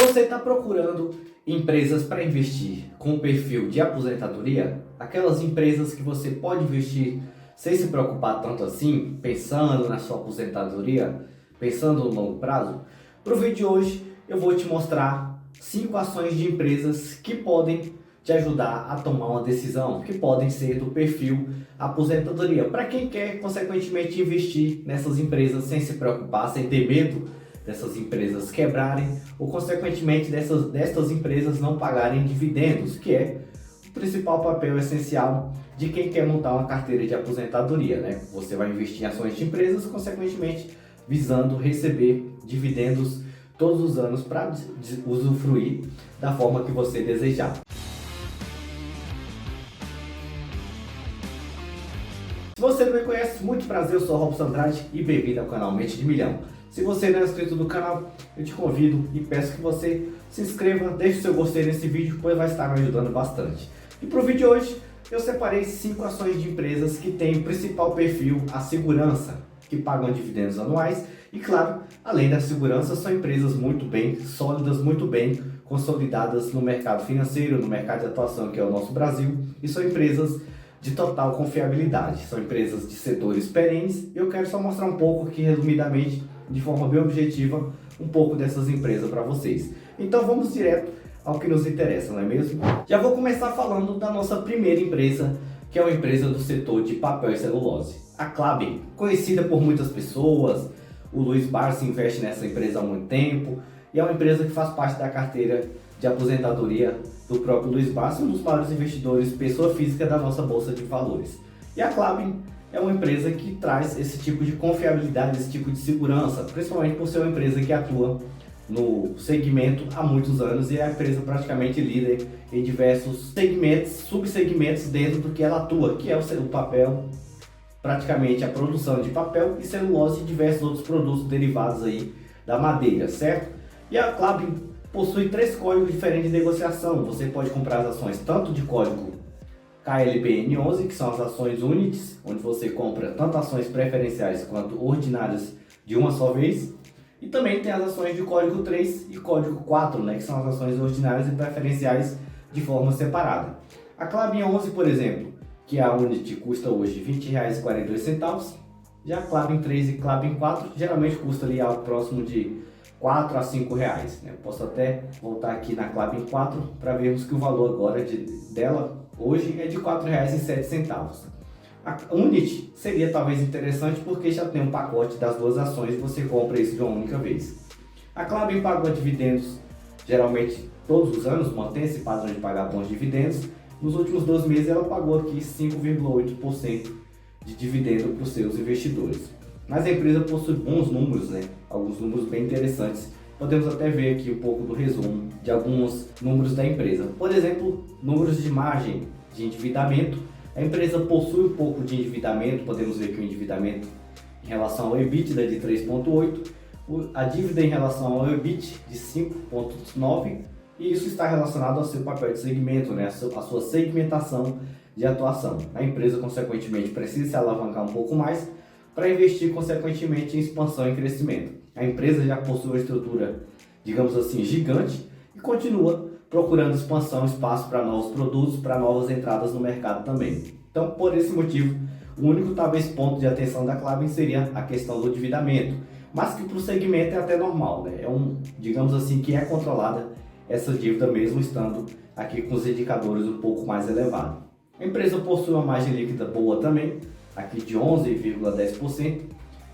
Você está procurando empresas para investir com perfil de aposentadoria? Aquelas empresas que você pode investir sem se preocupar tanto assim, pensando na sua aposentadoria, pensando no longo prazo? Para o vídeo de hoje eu vou te mostrar 5 ações de empresas que podem te ajudar a tomar uma decisão, que podem ser do perfil aposentadoria. Para quem quer, consequentemente, investir nessas empresas sem se preocupar, sem ter medo dessas empresas quebrarem ou, consequentemente, destas empresas não pagarem dividendos, que é o principal papel essencial de quem quer montar uma carteira de aposentadoria, né? Você vai investir em ações de empresas, consequentemente, visando receber dividendos todos os anos para usufruir da forma que você desejar. Se você não me conhece, muito prazer, eu sou Robson Andrade e bem-vindo ao canal Mente de Milhão. Se você não é inscrito no canal, eu te convido e peço que você se inscreva, deixe o seu gostei nesse vídeo, pois vai estar me ajudando bastante. E para o vídeo de hoje, eu separei 5 ações de empresas que têm o principal perfil a segurança, que pagam dividendos anuais e, claro, além da segurança, são empresas muito bem sólidas, muito bem consolidadas no mercado financeiro, no mercado de atuação que é o nosso Brasil, e são empresas de total confiabilidade, são empresas de setores perenes. Eu quero só mostrar um pouco aqui, resumidamente, de forma bem objetiva, um pouco dessas empresas para vocês. Então vamos direto ao que nos interessa, não é mesmo? Já vou começar falando da nossa primeira empresa, que é uma empresa do setor de papel e celulose, a Klabin, conhecida por muitas pessoas. O Luiz Barsi investe nessa empresa há muito tempo e é uma empresa que faz parte da carteira de aposentadoria do próprio Luiz Barsi, um dos maiores investidores pessoa física da nossa bolsa de valores. E a Klabin é uma empresa que traz esse tipo de confiabilidade, esse tipo de segurança, principalmente por ser uma empresa que atua no segmento há muitos anos e é a empresa praticamente líder em diversos segmentos, subsegmentos dentro do que ela atua, que é o papel, praticamente a produção de papel e celulose e diversos outros produtos derivados aí da madeira, certo? E a Klabin possui 3 códigos diferentes de negociação. Você pode comprar as ações tanto de código KLBN11, que são as ações Unities, onde você compra tanto ações preferenciais quanto ordinárias de uma só vez. E também tem as ações de código 3 e código 4, né, que são as ações ordinárias e preferenciais de forma separada. A Klabin 11, por exemplo, que a Unity custa hoje R$ 20,42, já a Klabin 3 e Klabin 4 geralmente custa ali algo próximo de R$ 4 a R$ 5, né? Eu posso até voltar aqui na Klabin 4 para vermos que o valor agora dela hoje é de R$ 4,07. A Unity seria talvez interessante porque já tem um pacote das 2 ações e você compra isso de uma única vez. A Klabin pagou dividendos geralmente todos os anos, mantém esse padrão de pagar bons dividendos. Nos últimos 12 meses ela pagou aqui 5,8% de dividendo para os seus investidores. Mas a empresa possui bons números, né? Alguns números bem interessantes. Podemos até ver aqui um pouco do resumo de alguns números da empresa. Por exemplo, números de margem de endividamento. A empresa possui um pouco de endividamento, podemos ver que o endividamento em relação ao EBITDA de 3,8, a dívida em relação ao EBIT de 5,9, e isso está relacionado ao seu papel de segmento, né? A sua segmentação de atuação. A empresa, consequentemente, precisa se alavancar um pouco mais para investir, consequentemente, em expansão e crescimento. A empresa já possui uma estrutura, digamos assim, gigante e continua procurando expansão, espaço para novos produtos, para novas entradas no mercado também. Então, por esse motivo, o único talvez ponto de atenção da Klabin seria a questão do endividamento, mas que para o segmento é até normal, né? Digamos assim, que é controlada essa dívida mesmo estando aqui com os indicadores um pouco mais elevados. A empresa possui uma margem líquida boa também, aqui de 11,10%,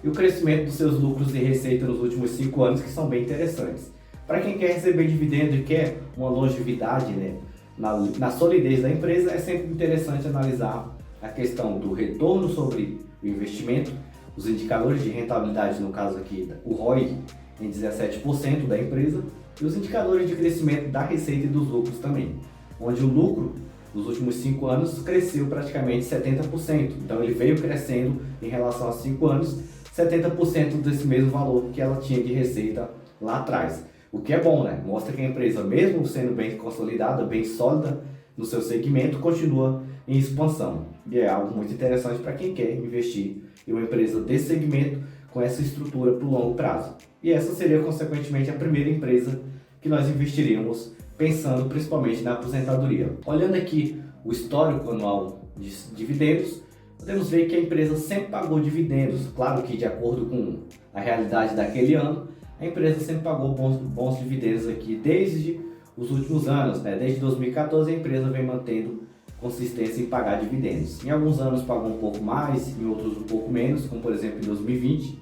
e o crescimento dos seus lucros e receita nos últimos 5 anos que são bem interessantes. Para quem quer receber dividendo e quer uma longevidade, né, na solidez da empresa, é sempre interessante analisar a questão do retorno sobre o investimento, os indicadores de rentabilidade, no caso aqui o ROI em 17% da empresa, e os indicadores de crescimento da receita e dos lucros também, onde o lucro nos últimos 5 anos cresceu praticamente 70%, então ele veio crescendo em relação a 5 anos, 70% desse mesmo valor que ela tinha de receita lá atrás. O que é bom, né? Mostra que a empresa, mesmo sendo bem consolidada, bem sólida no seu segmento, continua em expansão. E é algo muito interessante para quem quer investir em uma empresa desse segmento com essa estrutura para o longo prazo. E essa seria, consequentemente, a primeira empresa que nós investiríamos pensando principalmente na aposentadoria. Olhando aqui o histórico anual de dividendos, podemos ver que a empresa sempre pagou dividendos. Claro que de acordo com a realidade daquele ano, a empresa sempre pagou bons dividendos aqui desde os últimos anos, né? Desde 2014 a empresa vem mantendo consistência em pagar dividendos. Em alguns anos pagou um pouco mais, em outros um pouco menos, como por exemplo em 2020,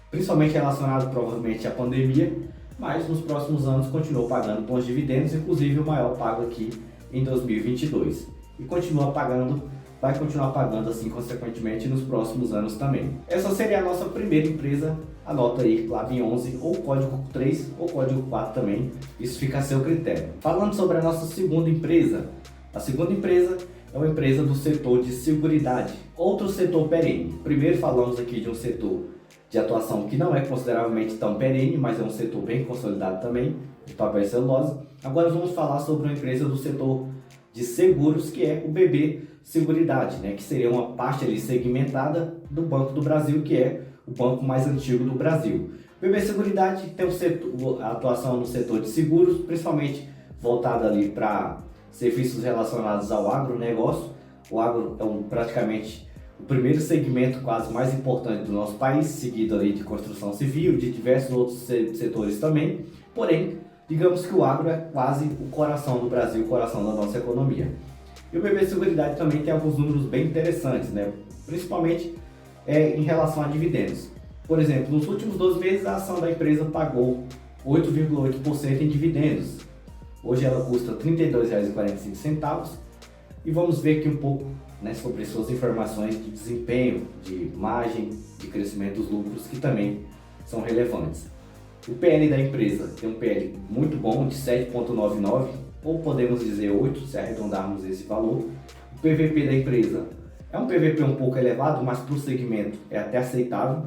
principalmente relacionado provavelmente à pandemia, mas nos próximos anos continuou pagando bons dividendos, inclusive o maior pago aqui em 2022. E vai continuar pagando assim consequentemente nos próximos anos também. Essa seria a nossa primeira empresa, anota aí Klabin 11 ou código 3 ou código 4 também, isso fica a seu critério. Falando sobre a nossa segunda empresa, a segunda empresa é uma empresa do setor de seguridade, outro setor perene. Primeiro falamos aqui de um setor de atuação que não é consideravelmente tão perene, mas é um setor bem consolidado também, de papel e celulose. Agora vamos falar sobre uma empresa do setor de seguros, que é o BB Seguridade, né? Que seria uma parte ali segmentada do Banco do Brasil, que é o banco mais antigo do Brasil. O BB Seguridade tem a atuação no setor de seguros, principalmente voltada ali para serviços relacionados ao agronegócio. O agro é praticamente o primeiro segmento quase mais importante do nosso país, seguido ali de construção civil, de diversos outros setores também. Porém, digamos que o agro é quase o coração do Brasil, o coração da nossa economia. E o BB Seguridade também tem alguns números bem interessantes, né? Principalmente em relação a dividendos. Por exemplo, nos últimos 12 meses a ação da empresa pagou 8,8% em dividendos. Hoje ela custa R$ 32,45 e vamos ver aqui um pouco, né, sobre suas informações de desempenho, de margem, de crescimento dos lucros, que também são relevantes. O PL da empresa tem um PL muito bom, de 7,99, ou podemos dizer 8, se arredondarmos esse valor. O PVP da empresa é um PVP um pouco elevado, mas para o segmento é até aceitável.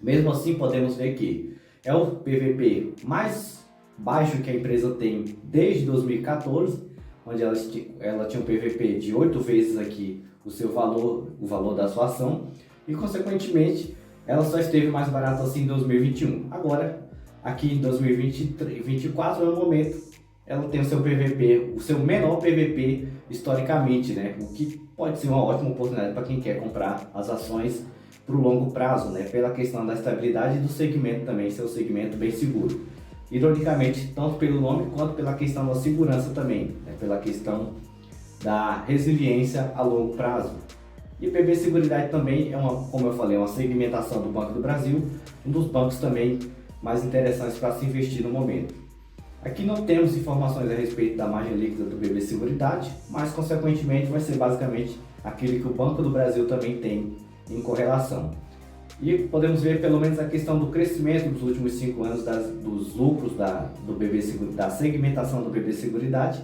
Mesmo assim, podemos ver que é o PVP mais baixo que a empresa tem desde 2014, onde ela tinha um PVP de 8 vezes aqui o valor da sua ação, e consequentemente ela só esteve mais barata assim em 2021. Agora, aqui em 2024 é o momento, ela tem o seu PVP, o seu menor PVP historicamente, né? O que pode ser uma ótima oportunidade para quem quer comprar as ações para o longo prazo, né? Pela questão da estabilidade do segmento também, seu segmento bem seguro. Ironicamente, tanto pelo nome quanto pela questão da segurança também, né? Pela questão da resiliência a longo prazo. E BB Seguridade também é como eu falei, uma segmentação do Banco do Brasil, um dos bancos também mais interessantes para se investir no momento. Aqui não temos informações a respeito da margem líquida do BB Seguridade, mas consequentemente vai ser basicamente aquilo que o Banco do Brasil também tem em correlação. E podemos ver pelo menos a questão do crescimento dos últimos 5 anos dos lucros da segmentação do BB Seguridade,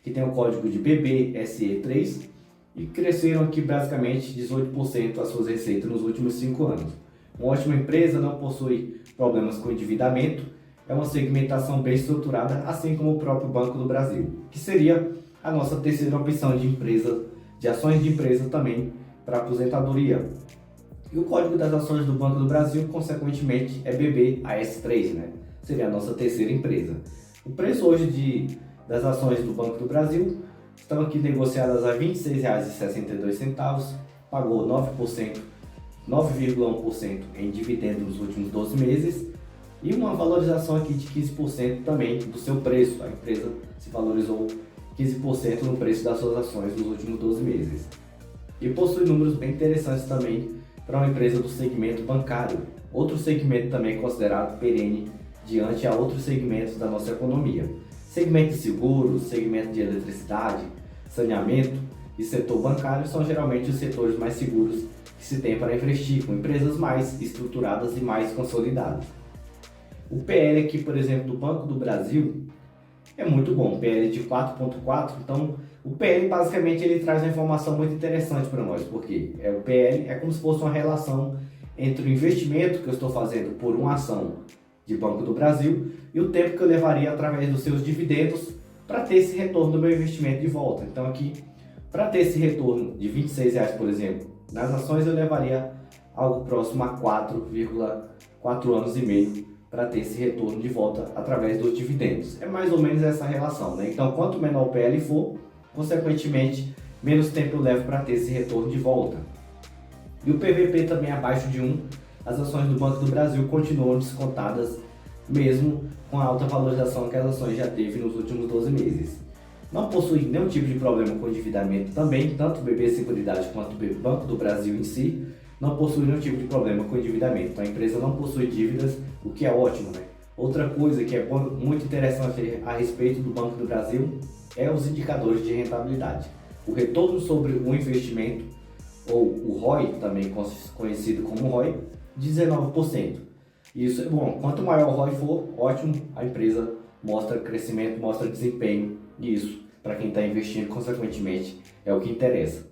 que tem o código de BBSE3, e cresceram aqui basicamente 18% as suas receitas nos últimos 5 anos. Uma ótima empresa, não possui problemas com endividamento, é uma segmentação bem estruturada, assim como o próprio Banco do Brasil, que seria a nossa terceira opção de ações de empresa também para aposentadoria. E o código das ações do Banco do Brasil, consequentemente, é BBAS3, né? Seria a nossa terceira empresa. O preço hoje das ações do Banco do Brasil estão aqui negociadas a R$ 26,62, pagou 9,1% em dividendo nos últimos 12 meses e uma valorização aqui de 15% também do seu preço. A empresa se valorizou 15% no preço das suas ações nos últimos 12 meses. E possui números bem interessantes também para uma empresa do segmento bancário, outro segmento também considerado perene diante a outros segmentos da nossa economia. Segmento de seguros, segmento de eletricidade, saneamento e setor bancário são geralmente os setores mais seguros que se tem para investir, com empresas mais estruturadas e mais consolidadas. O PL aqui, por exemplo, do Banco do Brasil é muito bom, PL de 4,4, então o PL basicamente ele traz uma informação muito interessante para nós, porque o PL é como se fosse uma relação entre o investimento que eu estou fazendo por uma ação de Banco do Brasil e o tempo que eu levaria através dos seus dividendos para ter esse retorno do meu investimento de volta. Então aqui, para ter esse retorno de R$ 26, por exemplo, nas ações eu levaria algo próximo a 4,4 anos e meio para ter esse retorno de volta através dos dividendos. É mais ou menos essa relação, né? Então, quanto menor o PL for, consequentemente, menos tempo eu levo para ter esse retorno de volta. E o PVP também abaixo de 1, as ações do Banco do Brasil continuam descontadas, mesmo com a alta valorização que as ações já teve nos últimos 12 meses. Não possui nenhum tipo de problema com endividamento também, tanto o BB Seguridade quanto o Banco do Brasil em si, não possui nenhum tipo de problema com endividamento. Então a empresa não possui dívidas, o que é ótimo, né? Outra coisa que é muito interessante a respeito do Banco do Brasil é os indicadores de rentabilidade. O retorno sobre o investimento, ou o ROI, também conhecido como ROI, 19%. Isso é bom. Quanto maior o ROI for, ótimo, a empresa mostra crescimento, mostra desempenho, e isso, para quem está investindo, consequentemente, é o que interessa.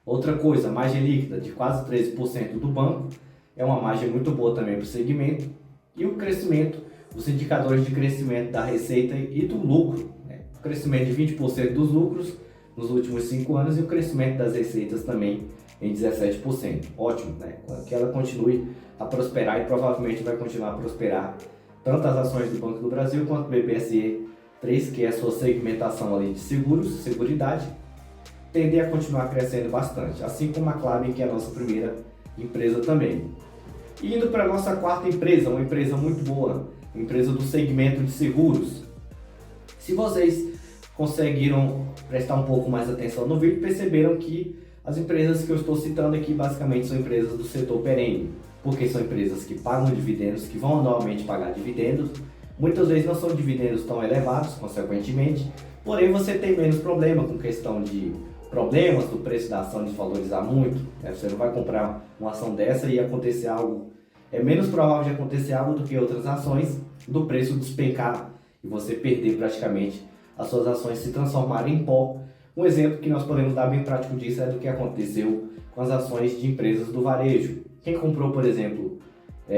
Outra coisa, a margem líquida de quase 13% do banco, é uma margem muito boa também para o segmento, e o crescimento, os indicadores de crescimento da receita e do lucro, né? O crescimento de 20% dos lucros nos últimos 5 anos e o crescimento das receitas também em 17%. Ótimo, né? Que ela continue a prosperar e provavelmente vai continuar a prosperar tanto as ações do Banco do Brasil quanto o BBSE 3, que é a sua segmentação ali de seguros, seguridade, tender a continuar crescendo bastante, assim como a Klabin, que é a nossa primeira empresa também. E indo para a nossa quarta empresa, uma empresa muito boa, empresa do segmento de seguros. Se vocês conseguiram prestar um pouco mais atenção no vídeo, perceberam que as empresas que eu estou citando aqui basicamente são empresas do setor perene, porque são empresas que pagam dividendos, que vão anualmente pagar dividendos. Muitas vezes não são dividendos tão elevados, consequentemente, porém você tem menos problema com questão de problemas do preço da ação desvalorizar muito, né? Você não vai comprar uma ação dessa e acontecer algo, é menos provável de acontecer algo do que outras ações, do preço despencar e você perder praticamente as suas ações se transformarem em pó. Um exemplo que nós podemos dar bem prático disso é do que aconteceu com as ações de empresas do varejo. Quem comprou, por exemplo,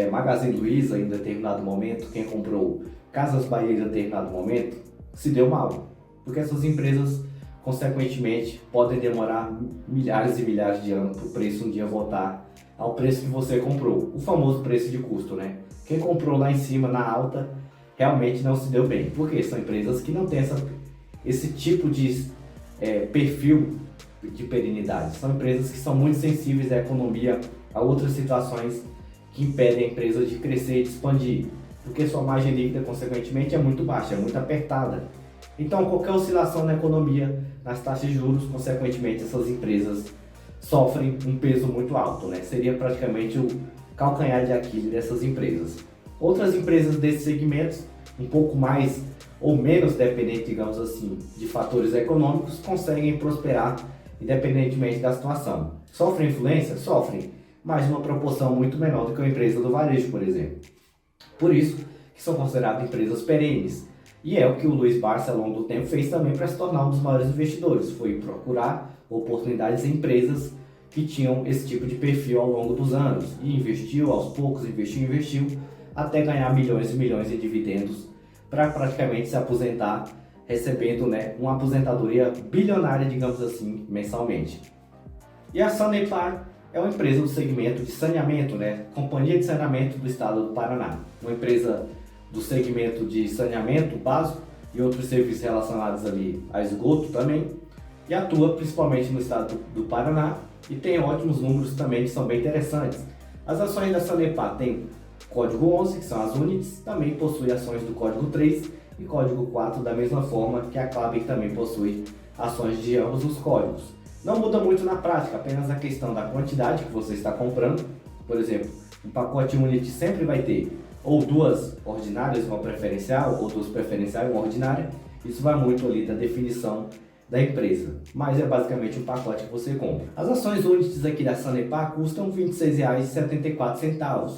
Magazine Luiza em determinado momento, quem comprou Casas Bahia em determinado momento, se deu mal. Porque essas empresas, consequentemente, podem demorar milhares e milhares de anos para o preço um dia voltar ao preço que você comprou. O famoso preço de custo, né? Quem comprou lá em cima, na alta, realmente não se deu bem. Porque são empresas que não têm esse tipo de perfil de perenidade. São empresas que são muito sensíveis à economia, a outras situações que impedem a empresa de crescer e de expandir, porque sua margem líquida, consequentemente, é muito baixa, é muito apertada. Então, qualquer oscilação na economia, nas taxas de juros, consequentemente, essas empresas sofrem um peso muito alto, né? Seria praticamente o calcanhar de Aquiles dessas empresas. Outras empresas desses segmentos, um pouco mais ou menos dependentes, digamos assim, de fatores econômicos, conseguem prosperar independentemente da situação. Sofrem influência? Sofrem, mas numa proporção muito menor do que uma empresa do varejo, por exemplo. Por isso que são consideradas empresas perenes. E é o que o Luiz Barsi, ao longo do tempo, fez também para se tornar um dos maiores investidores. Foi procurar oportunidades em empresas que tinham esse tipo de perfil ao longo dos anos. E investiu aos poucos, investiu, até ganhar milhões e milhões de dividendos para praticamente se aposentar, recebendo, né, uma aposentadoria bilionária, digamos assim, mensalmente. E a Sanepar é uma empresa do segmento de saneamento, né? Companhia de Saneamento do Estado do Paraná. Uma empresa do segmento de saneamento básico e outros serviços relacionados ali a esgoto também. E atua principalmente no estado do Paraná e tem ótimos números também que são bem interessantes. As ações da Sanepar têm código 11, que são as units, também possui ações do código 3 e código 4, da mesma forma que a Klabin também possui ações de ambos os códigos. Não muda muito na prática, apenas a questão da quantidade que você está comprando. Por exemplo, um pacote unit sempre vai ter ou duas ordinárias, uma preferencial, ou duas preferenciais, uma ordinária. Isso vai muito ali da definição da empresa, mas é basicamente um pacote que você compra. As ações units aqui da Sanepar custam R$ 26,74.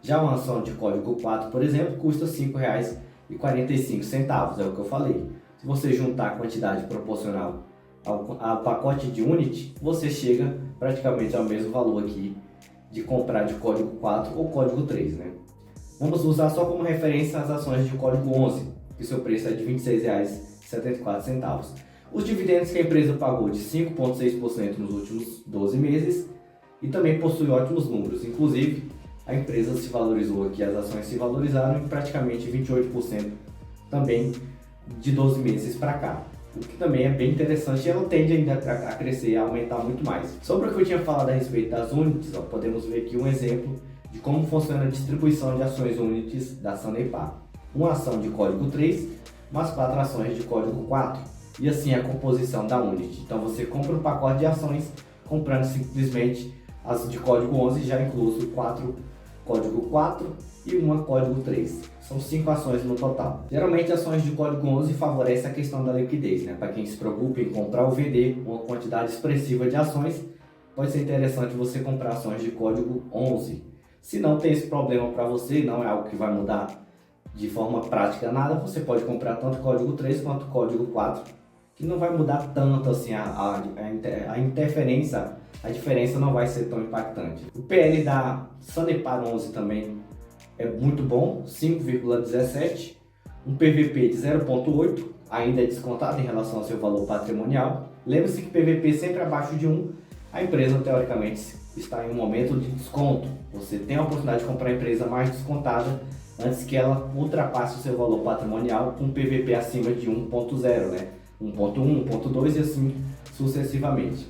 Já uma ação de código 4, por exemplo, custa R$ 5,45, é o que eu falei. Se você juntar a quantidade proporcional ao pacote de unit, você chega praticamente ao mesmo valor aqui de comprar de código 4 ou código 3, né? Vamos usar só como referência as ações de código 11, que seu preço é de R$ 26,74. Os dividendos que a empresa pagou de 5,6% nos últimos 12 meses e também possui ótimos números, inclusive a empresa se valorizou aqui, as ações se valorizaram em praticamente 28% também de 12 meses para cá. O que também é bem interessante e ela tende ainda a crescer e a aumentar muito mais. Sobre o que eu tinha falado a respeito das Unities, podemos ver aqui um exemplo de como funciona a distribuição de ações Unities da Sanepar. Uma ação de código 3, mas 4 ações de código 4. E assim a composição da Unity. Então você compra um pacote de ações, comprando simplesmente as de código 11, já incluso 4 código 4 e uma código 3. São 5 ações no total. Geralmente ações de código 11 favorecem a questão da liquidez, né? Para quem se preocupa em comprar ou vender uma quantidade expressiva de ações, pode ser interessante você comprar ações de código 11. Se não tem esse problema para você, não é algo que vai mudar de forma prática nada, você pode comprar tanto código 3 quanto código 4, que não vai mudar tanto assim a interferência, a diferença não vai ser tão impactante. O PL da Sanepar 11 também é muito bom, 5,17, um PVP de 0,8, ainda é descontado em relação ao seu valor patrimonial. Lembre-se que PVP sempre abaixo de 1, a empresa teoricamente está em um momento de desconto. Você tem a oportunidade de comprar a empresa mais descontada antes que ela ultrapasse o seu valor patrimonial com PVP acima de 1,0, né? 1,1, 1,2 e assim sucessivamente.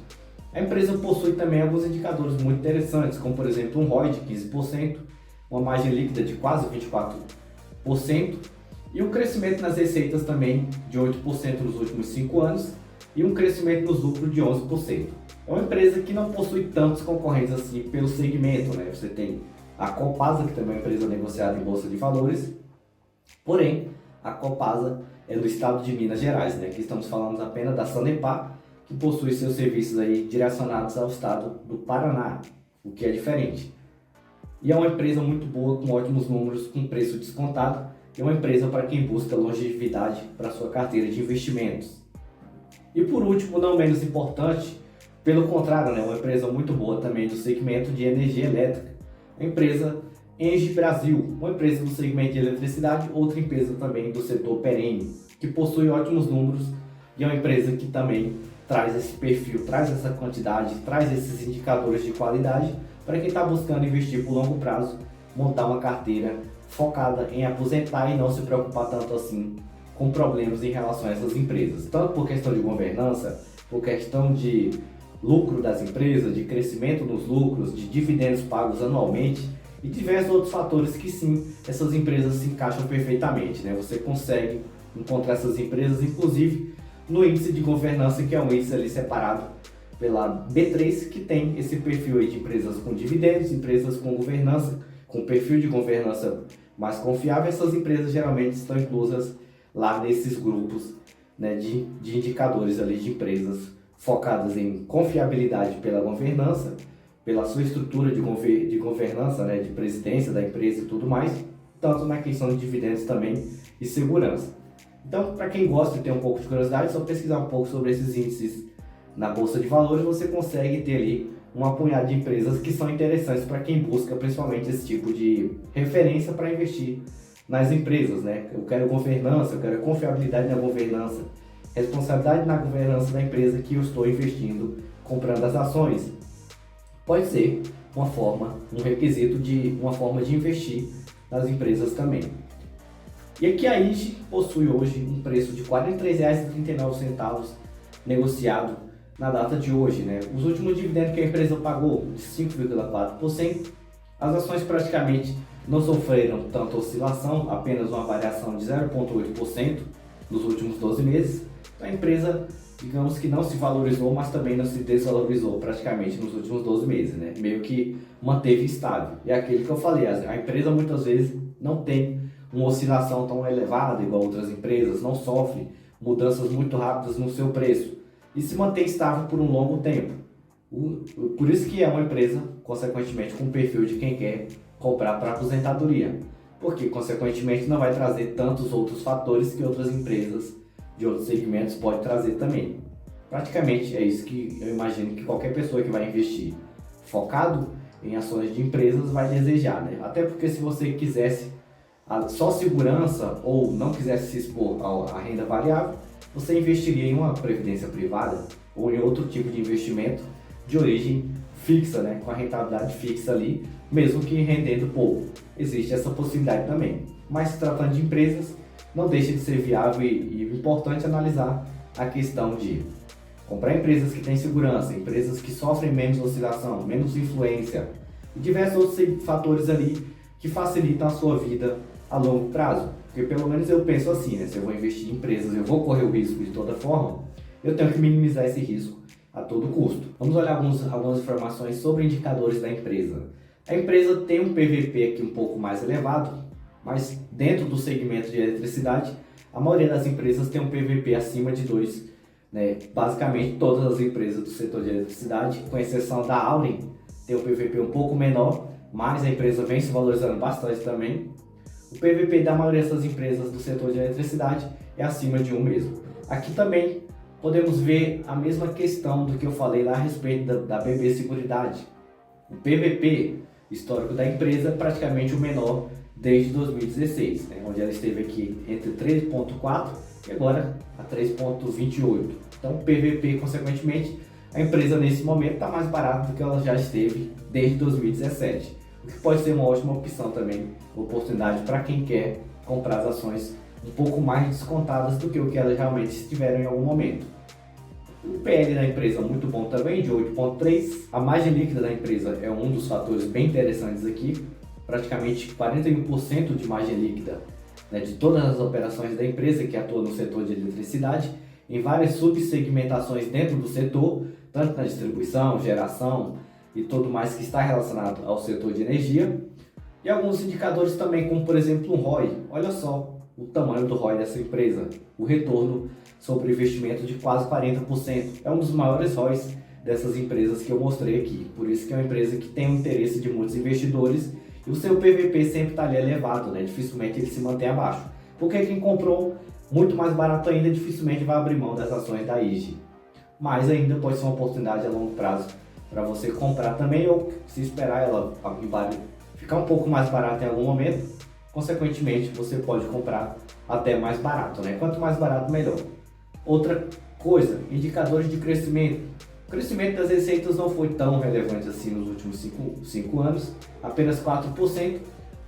A empresa possui também alguns indicadores muito interessantes, como por exemplo um ROI de 15%, uma margem líquida de quase 24% e um crescimento nas receitas também de 8% nos últimos 5 anos e um crescimento nos lucros de 11%. É uma empresa que não possui tantos concorrentes assim pelo segmento, né? Você tem a Copasa, que também é uma empresa negociada em Bolsa de Valores, porém a Copasa é do estado de Minas Gerais, né? Aqui estamos falando apenas da Sanepar, que possui seus serviços aí direcionados ao estado do Paraná, o que é diferente. E é uma empresa muito boa, com ótimos números, com preço descontado, e é uma empresa para quem busca longevidade para sua carteira de investimentos. E por último, não menos importante, pelo contrário, né? Uma empresa muito boa também do segmento de energia elétrica, a empresa Engie Brasil, uma empresa do segmento de eletricidade, outra empresa também do setor perene, que possui ótimos números e é uma empresa que também traz esse perfil, traz essa quantidade, traz esses indicadores de qualidade para quem está buscando investir por longo prazo, montar uma carteira focada em aposentar e não se preocupar tanto assim com problemas em relação a essas empresas, tanto por questão de governança, por questão de lucro das empresas, de crescimento nos lucros, de dividendos pagos anualmente e diversos outros fatores que sim, essas empresas se encaixam perfeitamente, né? Você consegue encontrar essas empresas, inclusive no índice de governança, que é um índice ali separado pela B3, que tem esse perfil aí de empresas com dividendos, empresas com governança, com perfil de governança mais confiável. Essas empresas geralmente estão inclusas lá nesses grupos, né, de indicadores ali de empresas focadas em confiabilidade pela governança, pela sua estrutura de governança, né, de presidência da empresa e tudo mais, tanto na questão de dividendos também e segurança. Então, para quem gosta e tem um pouco de curiosidade, é só pesquisar um pouco sobre esses índices na Bolsa de Valores, você consegue ter ali uma punhada de empresas que são interessantes para quem busca principalmente esse tipo de referência para investir nas empresas, né? Eu quero governança, eu quero confiabilidade na governança, responsabilidade na governança da empresa que eu estou investindo, comprando as ações. Pode ser uma forma, um requisito de uma forma de investir nas empresas também. E aqui a IGE possui hoje um preço de R$ 43,39 negociado na data de hoje, né? Os últimos dividendos que a empresa pagou, de 5,4%, as ações praticamente não sofreram tanta oscilação, apenas uma variação de 0,8% nos últimos 12 meses. A empresa, digamos que não se valorizou, mas também não se desvalorizou praticamente nos últimos 12 meses, né? Meio que manteve estável. É aquele que eu falei, a empresa muitas vezes não tem uma oscilação tão elevada igual outras empresas, não sofre mudanças muito rápidas no seu preço e se mantém estável por um longo tempo. Por isso que é uma empresa, consequentemente, com o perfil de quem quer comprar para aposentadoria, porque consequentemente não vai trazer tantos outros fatores que outras empresas de outros segmentos podem trazer também. Praticamente é isso que eu imagino que qualquer pessoa que vai investir focado em ações de empresas vai desejar, né? Até porque se você quisesse só segurança ou não quisesse se expor à renda variável, você investiria em uma previdência privada ou em outro tipo de investimento de origem fixa, né, com a rentabilidade fixa ali, mesmo que rendendo pouco. Existe essa possibilidade também. Mas se tratando de empresas, não deixa de ser viável e importante analisar a questão de comprar empresas que têm segurança, empresas que sofrem menos oscilação, menos influência e diversos outros fatores ali que facilitam a sua vida a longo prazo. Porque pelo menos eu penso assim, né? Se eu vou investir em empresas, eu vou correr o risco de toda forma, eu tenho que minimizar esse risco a todo custo. Vamos olhar algumas informações sobre indicadores da empresa. A empresa tem um PVP aqui um pouco mais elevado, mas dentro do segmento de eletricidade, a maioria das empresas tem um PVP acima de 2, né? Basicamente todas as empresas do setor de eletricidade, com exceção da Auren, tem um PVP um pouco menor, mas a empresa vem se valorizando bastante também. O PVP da maioria dessas empresas do setor de eletricidade é acima de 1 mesmo. Aqui também podemos ver a mesma questão do que eu falei lá a respeito da BB Seguridade. O PVP histórico da empresa é praticamente o menor desde 2016, né, onde ela esteve aqui entre 3,4 e agora a 3,28. Então, o PVP, consequentemente, a empresa nesse momento está mais barata do que ela já esteve desde 2017. O que pode ser uma ótima opção também, oportunidade para quem quer comprar as ações um pouco mais descontadas do que o que elas realmente estiveram em algum momento. O PL da empresa é muito bom também, de 8,3. A margem líquida da empresa é um dos fatores bem interessantes aqui, praticamente 41% de margem líquida, né, de todas as operações da empresa que atua no setor de eletricidade, em várias subsegmentações dentro do setor, tanto na distribuição, geração e tudo mais que está relacionado ao setor de energia. E alguns indicadores também, como por exemplo o ROI. Olha só o tamanho do ROI dessa empresa, o retorno sobre o investimento de quase 40%. É um dos maiores ROIs dessas empresas que eu mostrei aqui. Por isso que é uma empresa que tem o interesse de muitos investidores e o seu PVP sempre está ali elevado, né? Dificilmente ele se mantém abaixo. Porque quem comprou muito mais barato ainda dificilmente vai abrir mão das ações da IGE. Mas ainda pode ser uma oportunidade a longo prazo para você comprar também, ou se esperar ela ficar um pouco mais barata em algum momento, consequentemente você pode comprar até mais barato, né? Quanto mais barato, melhor. Outra coisa, indicadores de crescimento. O crescimento das receitas não foi tão relevante assim nos últimos 5 anos, apenas 4%,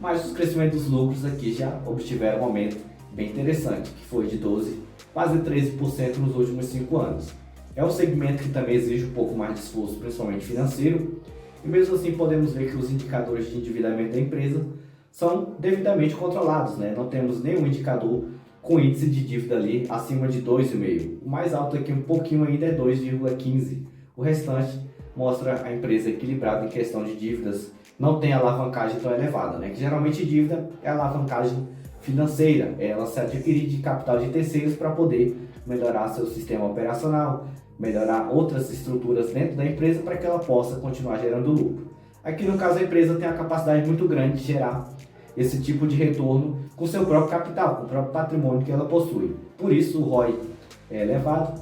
mas os crescimentos dos lucros aqui já obtiveram um aumento bem interessante, que foi de 12%, quase 13% nos últimos 5 anos. É um segmento que também exige um pouco mais de esforço, principalmente financeiro, e mesmo assim podemos ver que os indicadores de endividamento da empresa são devidamente controlados, né? Não temos nenhum indicador com índice de dívida ali acima de 2,5. O mais alto aqui um pouquinho ainda é 2,15. O restante mostra a empresa equilibrada em questão de dívidas, não tem alavancagem tão elevada, né? Que geralmente dívida é alavancagem financeira, ela se adquirir de capital de terceiros para poder melhorar seu sistema operacional, melhorar outras estruturas dentro da empresa para que ela possa continuar gerando lucro. Aqui no caso a empresa tem a capacidade muito grande de gerar esse tipo de retorno com seu próprio capital, com o próprio patrimônio que ela possui. Por isso o ROI é elevado,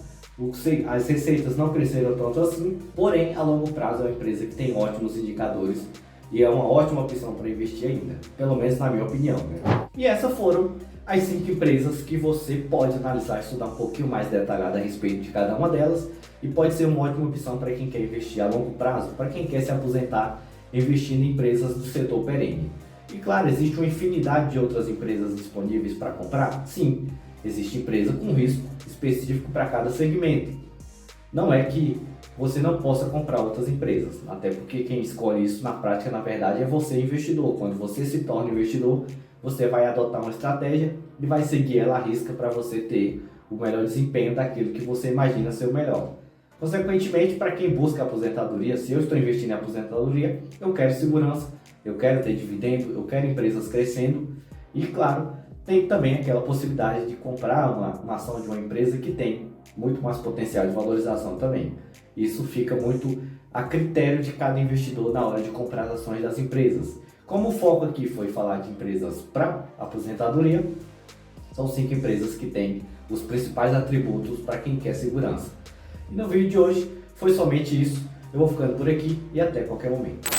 as receitas não cresceram tanto assim, porém a longo prazo é uma empresa que tem ótimos indicadores e é uma ótima opção para investir ainda, pelo menos na minha opinião, né? E essas foram as 5 empresas que você pode analisar e estudar um pouquinho mais detalhado a respeito de cada uma delas e pode ser uma ótima opção para quem quer investir a longo prazo, para quem quer se aposentar investindo em empresas do setor perene. E claro, existe uma infinidade de outras empresas disponíveis para comprar? Sim, existe empresa com risco específico para cada segmento. Não é que você não possa comprar outras empresas, até porque quem escolhe isso na prática, na verdade, é você, investidor. Quando você se torna investidor, você vai adotar uma estratégia e vai seguir ela à risca para você ter o melhor desempenho daquilo que você imagina ser o melhor. Consequentemente, para quem busca aposentadoria, se eu estou investindo em aposentadoria, eu quero segurança, eu quero ter dividendo, eu quero empresas crescendo e, claro, tem também aquela possibilidade de comprar uma ação de uma empresa que tem muito mais potencial de valorização também. Isso fica muito a critério de cada investidor na hora de comprar as ações das empresas. Como o foco aqui foi falar de empresas para aposentadoria, são 5 empresas que têm os principais atributos para quem quer segurança. E no vídeo de hoje foi somente isso. Eu vou ficando por aqui e até qualquer momento.